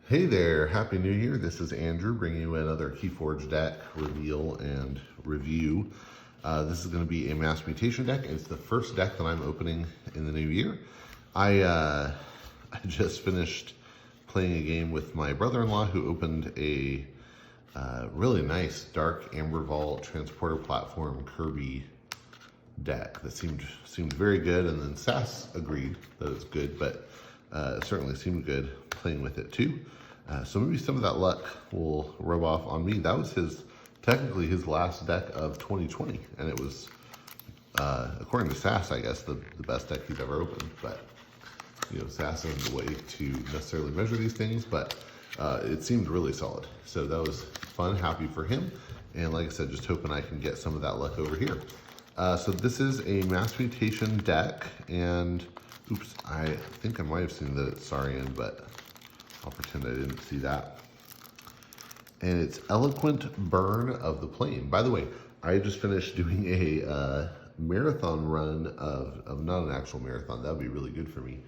Hey there, Happy New Year. This is Andrew bringing you another Keyforge deck reveal and review. This is going to be a Mass Mutation deck. It's the first deck that I'm opening in the new year. I just finished playing a game with my brother-in-law who opened a really nice Dark Amber Vault Transporter Platform Kirby deck that seemed very good, and then Sass agreed that it's good, but it certainly seemed good playing with it too. So maybe some of that luck will rub off on me. That was technically his last deck of 2020, and it was, according to Sass, I guess, the best deck he's ever opened. But, you know, Sass isn't the way to necessarily measure these things, but it seemed really solid. So that was fun, happy for him. And like I said, just hoping I can get some of that luck over here. So this is a Mass Mutation deck, and oops, I think I might have seen that it's Saurian, but I'll pretend I didn't see that. And it's Eloquent Bern of the Plane. By the way, I just finished doing a marathon run of not an actual marathon, that would be really good for me,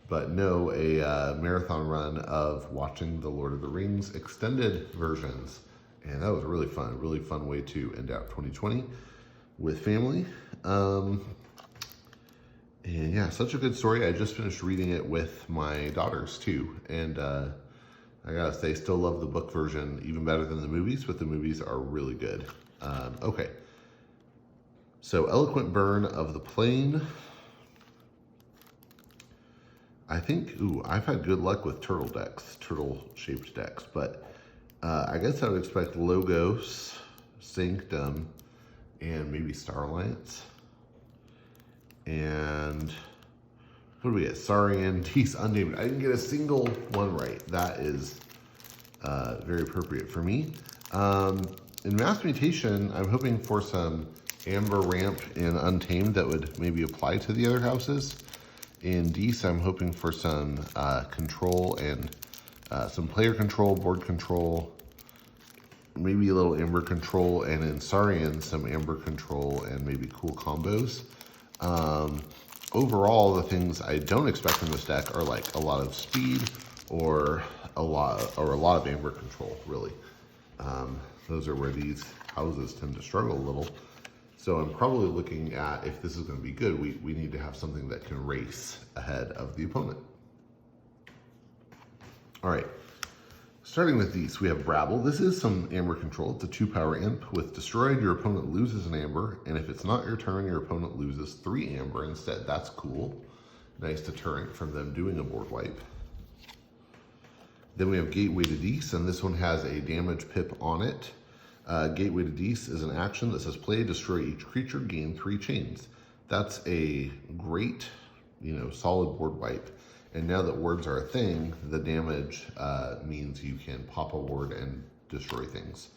but no, a marathon run of watching the Lord of the Rings extended versions. And that was really fun way to end out 2020 with family. And yeah, such a good story. I just finished reading it with my daughters too. And I gotta say, still love the book version even better than the movies, but the movies are really good. Okay. So Eloquent Bern of the Plane. I think, I've had good luck with turtle-shaped decks, but I guess I would expect Logos, Sanctum, and maybe Star Alliance. And what do we get? Saurian, Tease, Unnamed. I didn't get a single one right. That is very appropriate for me. In Mass Mutation, I'm hoping for some Amber Ramp and Untamed that would maybe apply to the other houses. In Dees, I'm hoping for some control and some player control, board control, maybe a little Amber control, and in Saurian, some Amber control and maybe cool combos. Overall, the things I don't expect from this deck are like a lot of speed or a lot of Amber control, really. Those are where these houses tend to struggle a little. So I'm probably looking at, if this is going to be good, we need to have something that can race ahead of the opponent. All right. Starting with these, we have Brabble. This is some Amber control. It's a 2-power imp. With destroyed, your opponent loses an Amber, and if it's not your turn, your opponent loses 3 Amber instead. That's cool. Nice deterrent from them doing a board wipe. Then we have Gateway to Dees, and this one has a damage pip on it. Gateway to Dees is an action that says play, destroy each creature, gain 3 chains. That's a great, solid board wipe. And now that words are a thing, the damage means you can pop a word and destroy things.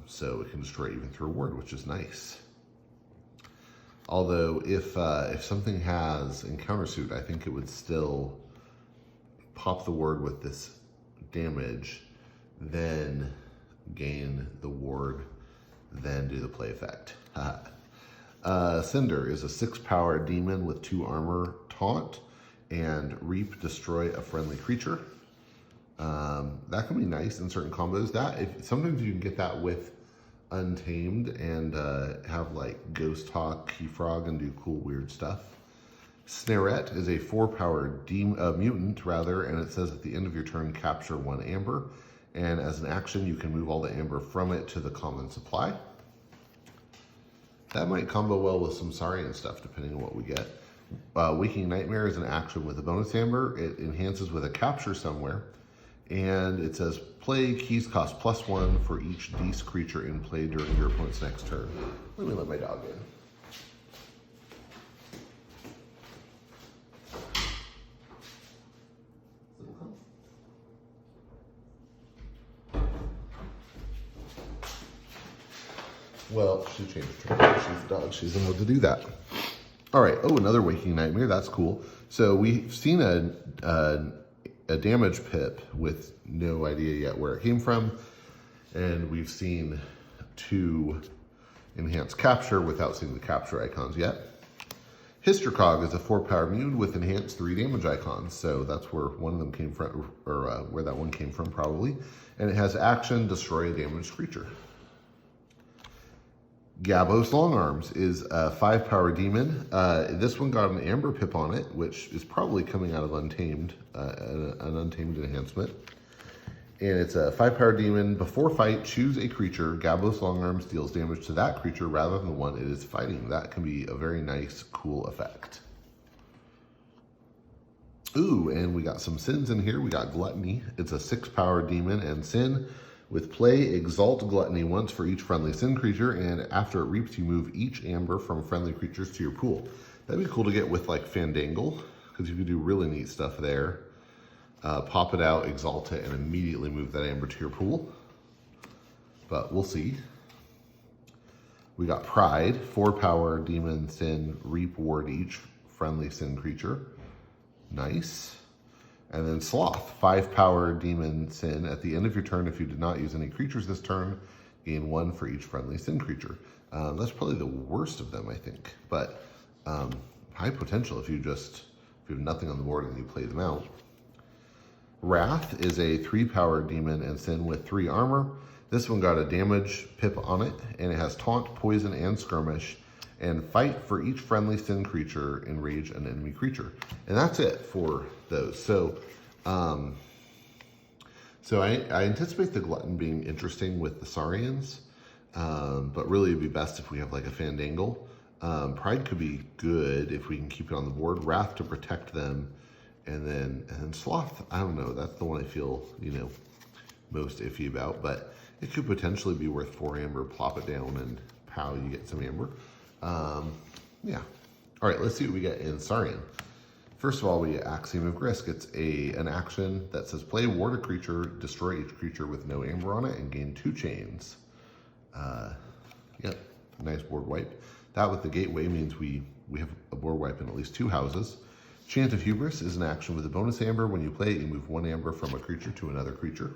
So it can destroy even through a word, which is nice. Although if something has encounter suit, I think it would still pop the word with this damage, then gain the ward, then do the play effect. Cinder is a 6-power demon with 2 armor, taunt, and Reap, destroy a friendly creature. That can be nice in certain combos. Sometimes you can get that with Untamed and have like Ghost Hawk, Key Frog, and do cool weird stuff. Snarette is a 4-power mutant, and it says at the end of your turn, capture 1 Amber. And as an action, you can move all the Amber from it to the common supply. That might combo well with some Saurian stuff, depending on what we get. Waking Nightmare is an action with a bonus Amber. It enhances with a capture somewhere. And it says, play keys cost +1 for each Dees creature in play during your opponent's next turn. Let me let my dog in. Well, she changed her name. She's a dog. She doesn't know to do that. All right. Oh, another Waking Nightmare. That's cool. So we've seen a damage pip with no idea yet where it came from. And we've seen 2 enhanced capture without seeing the capture icons yet. Hystercog is a 4-power mutant with enhanced 3 damage icons, so that's where one of them came from, or where that one came from probably. And it has action, destroy a damaged creature. Gabos Longarms is a 5-power demon. This one got an Amber Pip on it, which is probably coming out of Untamed, an Untamed enhancement. And it's a 5-power demon. Before fight, choose a creature. Gabos Longarms deals damage to that creature rather than the one it is fighting. That can be a very nice, cool effect. Ooh, and we got some sins in here. We got Gluttony. It's a 6-power demon and sin. With play, exalt Gluttony once for each friendly sin creature, and after it reaps, you move each amber from friendly creatures to your pool. That'd be cool to get with like Fandangle, because you could do really neat stuff there. Pop it out, exalt it, and immediately move that amber to your pool. But we'll see. We got Pride, 4-power demon sin, reap ward each friendly sin creature. Nice. And then Sloth, 5-power demon sin. At the end of your turn, if you did not use any creatures this turn, gain 1 for each friendly sin creature. That's probably the worst of them, I think. But high potential if you have nothing on the board and you play them out. Wrath is a 3-power demon and sin with 3 armor. This one got a damage pip on it, and it has taunt, poison, and skirmish. And fight for each friendly sin creature, enrage an enemy creature. And that's it for those. So I anticipate the Glutton being interesting with the Saurians, but really it'd be best if we have like a Fandangle. Pride could be good if we can keep it on the board. Wrath to protect them, and then Sloth, I don't know, that's the one I feel, most iffy about, but it could potentially be worth 4 amber, plop it down, and pow, you get some amber. Yeah. All right, let's see what we get in Saurian. First of all, we get Axiom of Grisk. It's an action that says play, ward a creature, destroy each creature with no amber on it, and gain 2 chains. Yep, nice board wipe. That with the gateway means we have a board wipe in at least 2 houses. Chant of Hubris is an action with a bonus amber. When you play it, you move 1 amber from a creature to another creature.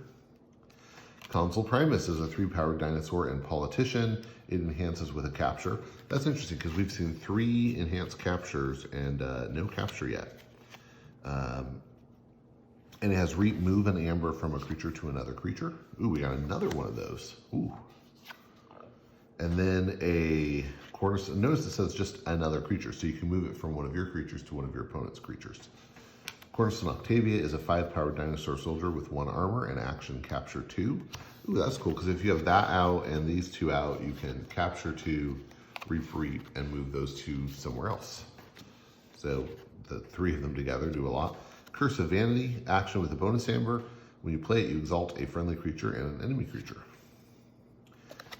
Consul Primus is a 3-powered dinosaur and politician. It enhances with a capture. That's interesting because we've seen 3 enhanced captures and no capture yet. And it has reap, move an amber from a creature to another creature. Ooh, we got another one of those. Ooh. And then a cornerstone. Notice it says just another creature, so you can move it from one of your creatures to one of your opponent's creatures. Cornerstone Octavia is a 5-powered dinosaur soldier with 1 armor and action capture 2. Ooh, that's cool, because if you have that out and these 2 out, you can capture 2, reap, and move those 2 somewhere else. So the 3 of them together do a lot. Curse of Vanity, action with a bonus amber. When you play it, you exalt a friendly creature and an enemy creature.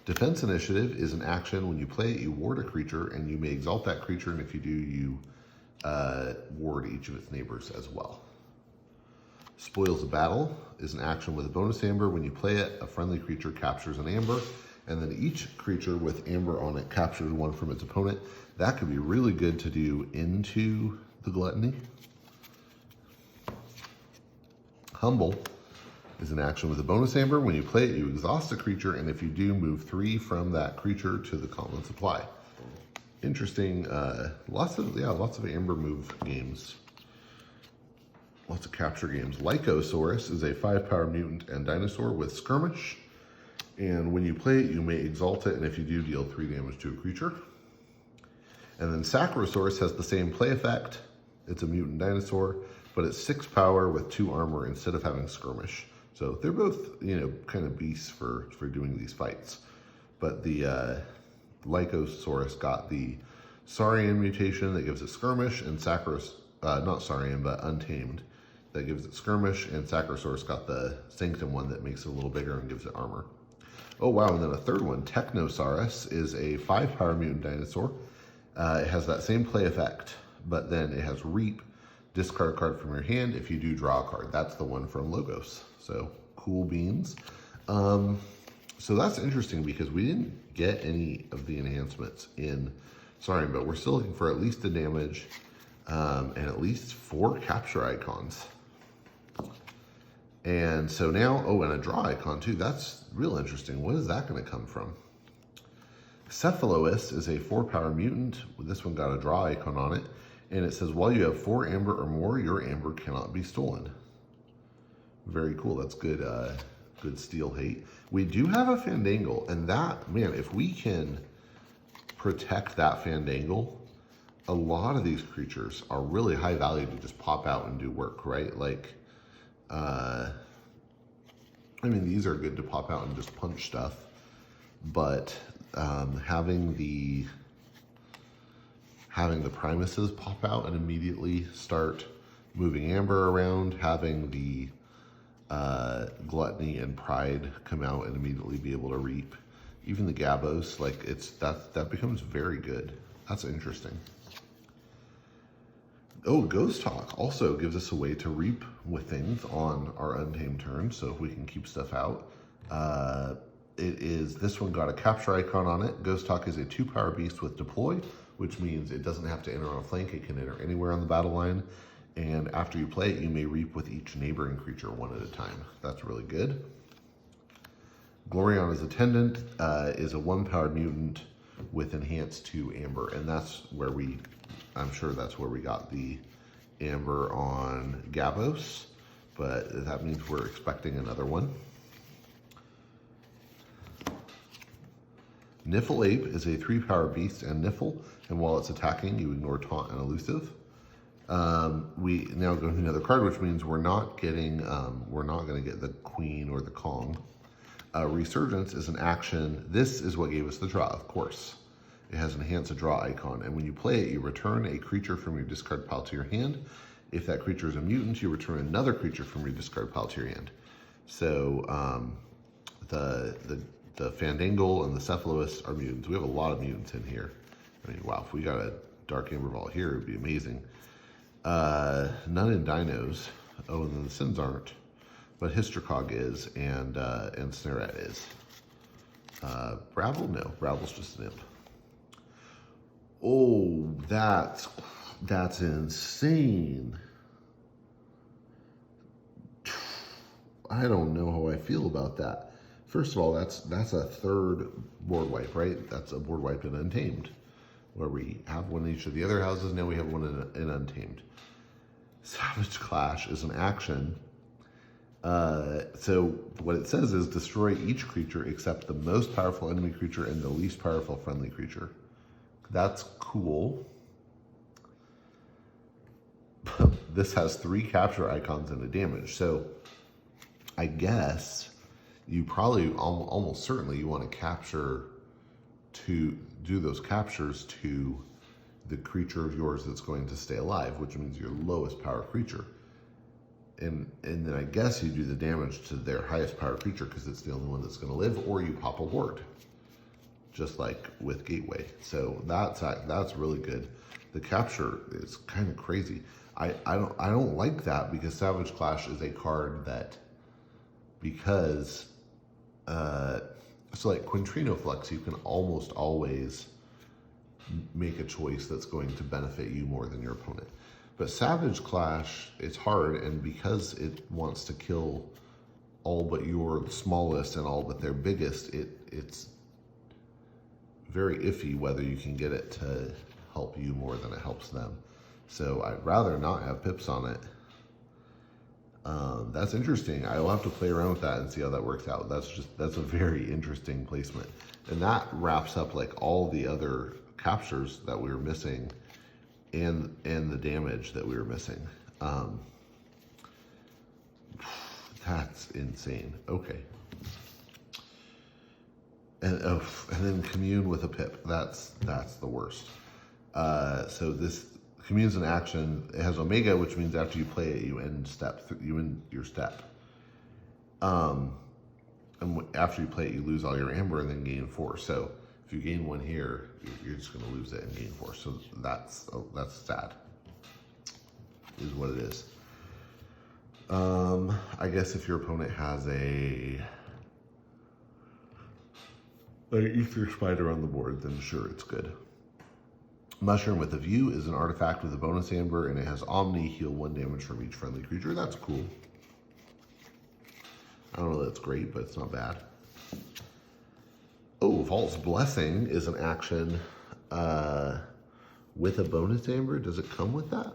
Defense Initiative is an action. When you play it, you ward a creature, and you may exalt that creature, and if you do, you ward each of its neighbors as well. Spoils of Battle is an action with a bonus amber. When you play it, a friendly creature captures an amber, and then each creature with amber on it captures 1 from its opponent. That could be really good to do into the Gluttony. Humble is an action with a bonus amber. When you play it, you exhaust a creature, and if you do, move 3 from that creature to the common supply. Interesting, lots of amber move games. Lots of capture games. Lycosaurus is a 5-power mutant and dinosaur with skirmish. And when you play it, you may exalt it, and if you do, deal 3 damage to a creature. And then Sacrosaurus has the same play effect. It's a mutant dinosaur, but it's 6 power with 2 armor instead of having skirmish. So they're both, kind of beasts for doing these fights. But the Lycosaurus got the Saurian mutation that gives it skirmish, and not Saurian, but Untamed, that gives it skirmish, and Sacrosaurus got the Sanctum one that makes it a little bigger and gives it armor. Oh wow, and then a third one, Technosaurus, is a 5-power mutant dinosaur. It has that same play effect, but then it has reap, discard a card from your hand. If you do, draw a card. That's the one from Logos. So cool beans. So that's interesting because we didn't get any of the enhancements in Saurian, but we're still looking for at least the damage and at least 4 capture icons. And so now, and a draw icon too. That's real interesting. What is that going to come from? Cephalous is a 4-power mutant. This one got a draw icon on it. And it says, while you have 4 amber or more, your amber cannot be stolen. Very cool. That's good, good steal hate. We do have a Fandangle, and that, man, if we can protect that Fandangle, a lot of these creatures are really high value to just pop out and do work, right? Like, I mean, these are good to pop out and just punch stuff, but having the Primuses pop out and immediately start moving amber around, having the Gluttony and Pride come out and immediately be able to reap, even the Gabos, like that becomes very good. That's interesting. Oh, Ghost Talk also gives us a way to reap with things on our Untamed turn, so if we can keep stuff out. This one got a capture icon on it. Ghost Talk is a 2-power beast with deploy, which means it doesn't have to enter on a flank, it can enter anywhere on the battle line. And after you play it, you may reap with each neighboring creature one at a time. That's really good. Gloriana's Attendant is a 1-power mutant with enhanced 2 amber, and that's where I'm sure that's where we got the amber on Gabos, but that means we're expecting another one. Niffle Ape is a 3-power beast and Niffle, and while it's attacking, you ignore Taunt and Elusive. We now go to another card, which means we're not going to get the Queen or the Kong. Resurgence is an action. This is what gave us the draw, of course. It has enhanced a draw icon, and when you play it, you return a creature from your discard pile to your hand. If that creature is a mutant, you return another creature from your discard pile to your hand. So the Fandangle and the Cephalous are mutants. We have a lot of mutants in here. I mean, wow, if we got a Dark Amber Vault here, it would be amazing. None in Dinos. Oh, and then the Sins aren't. But Hystercog is, and Snarette is. Brabble? No, Brabble's just an imp. Oh, that's insane. I don't know how I feel about that. First of all, that's a 3rd board wipe, right? That's a board wipe in Untamed, where we have one in each of the other houses. Now we have one in Untamed. Savage Clash is an action. So what it says is destroy each creature except the most powerful enemy creature and the least powerful friendly creature. That's cool. This has 3 capture icons and a damage. So I guess you probably almost certainly you want to capture to do those captures to the creature of yours that's going to stay alive, which means your lowest power creature. And then I guess you do the damage to their highest power creature because it's the only one that's going to live, or you pop a ward, just like with Gateway. So that's really good. The capture is kind of crazy. I don't like that because Savage Clash is a card that, because so like Quintrino Flex, you can almost always make a choice that's going to benefit you more than your opponent. But Savage Clash, it's hard, and because it wants to kill all but your smallest and all but their biggest, it's very iffy whether you can get it to help you more than it helps them. So I'd rather not have pips on it. That's interesting. I will have to play around with that and see how that works out. That's a very interesting placement. And that wraps up like all the other captures that we were missing and the damage that we were missing. That's insane. Okay. And then commune with a pip. That's the worst. So this commune's an action. It has Omega, which means after you play it, you end your step. And after you play it, you lose all your amber and then gain 4. So if you gain 1 here, you're just going to lose it and gain 4. So that's sad, is what it is. I guess if your opponent has an Ether Spider on the board, then sure, it's good. Mushroom with a View is an artifact with a bonus amber, and it has Omni, heal 1 damage from each friendly creature. That's cool. I don't know that it's great, but it's not bad. Oh, Vault's Blessing is an action with a bonus amber. Does it come with that?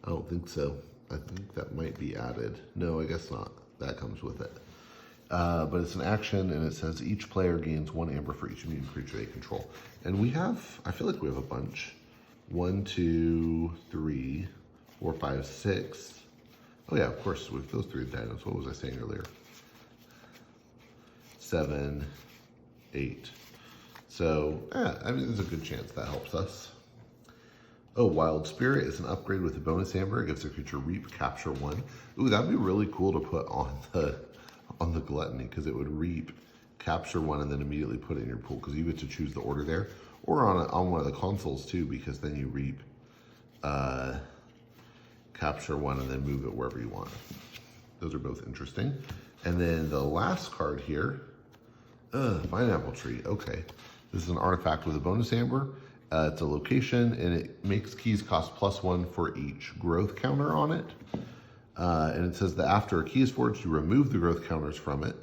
I don't think so. I think that might be added. No, I guess not. That comes with it. But it's an action, and it says each player gains 1 amber for each mutant creature they control. And we have, I feel like we have a bunch. 1, 2, 3, 4, 5, 6. Oh yeah, of course, with those 3 items. What was I saying earlier? 7, 8. So, I mean, there's a good chance that helps us. Oh, Wild Spirit is an upgrade with a bonus amber. It gives the creature reap, capture 1. Ooh, that'd be really cool to put on the Gluttony, because it would reap, capture 1, and then immediately put it in your pool, because you get to choose the order there. Or on one of the consoles too, because then you reap, capture 1, and then move it wherever you want. Those are both interesting. And then the last card here, Pineapple Tree. Okay, this is an artifact with a bonus amber. It's a location, and it makes keys cost +1 for each growth counter on it. And it says that after a key is forged, you remove the growth counters from it.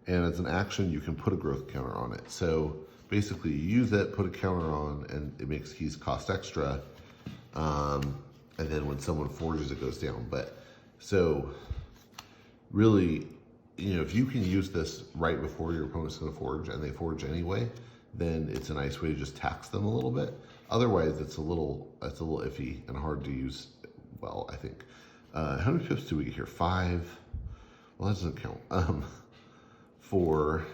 And as an action, you can put a growth counter on it. So basically, you use it, put a counter on, and it makes keys cost extra. And then when someone forges, it goes down. But so really, you know, if you can use this right before your opponent's going to forge, and they forge anyway, then it's a nice way to just tax them a little bit. Otherwise, it's a little iffy and hard to use. Well, I think. How many pips do we get here? 5. Well, that doesn't count. 4,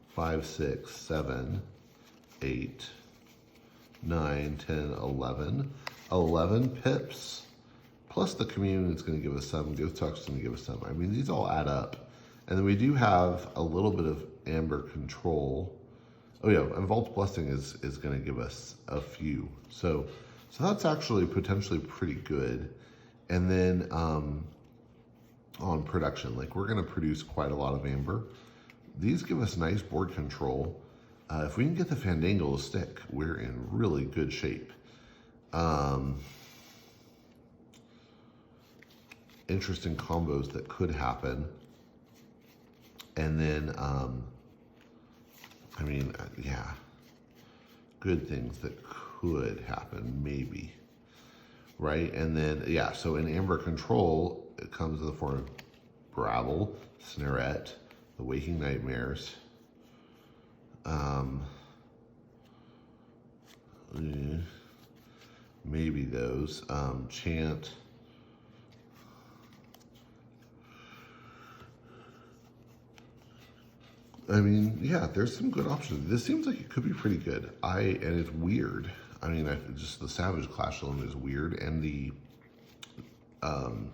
5, 6, 7, 8, 9, 10, 11. 11 pips. Plus the commune is going to give us some. Ghost Talk is going to give us some. I mean, these all add up. And then we do have a little bit of amber control. Oh yeah, and Vault's Blessing is going to give us a few. So that's actually potentially pretty good. And then on production, like we're going to produce quite a lot of amber. These give us nice board control. If we can get the Fandangle to stick, we're in really good shape. Interesting combos that could happen. And then, I mean, yeah, good things that could happen, maybe, right? And then, yeah, so in Amber Control, it comes in the form of Gravel, Snarette, the Waking Nightmares, maybe those, Chant, I mean, yeah, there's some good options. This seems like it could be pretty good. And it's weird. I mean, just the Savage Clash alone is weird, and the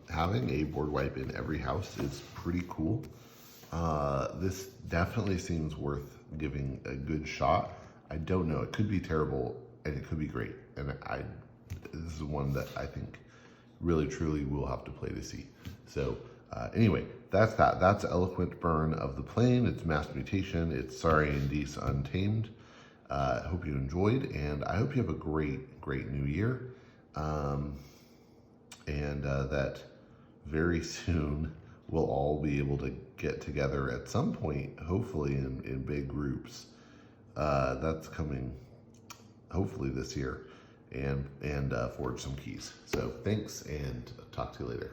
having a board wipe in every house is pretty cool. This definitely seems worth giving a good shot. I don't know. It could be terrible, and it could be great. And this is one that I think really, truly we'll have to play to see. So anyway, that's that. That's Eloquent Bern of the Plane. It's Mass Mutation. It's Saurian Dees Untamed. Hope you enjoyed, and I hope you have a great, great new year. And that very soon we'll all be able to get together at some point, hopefully in big groups. That's coming hopefully this year, and forge some keys. So thanks, and talk to you later.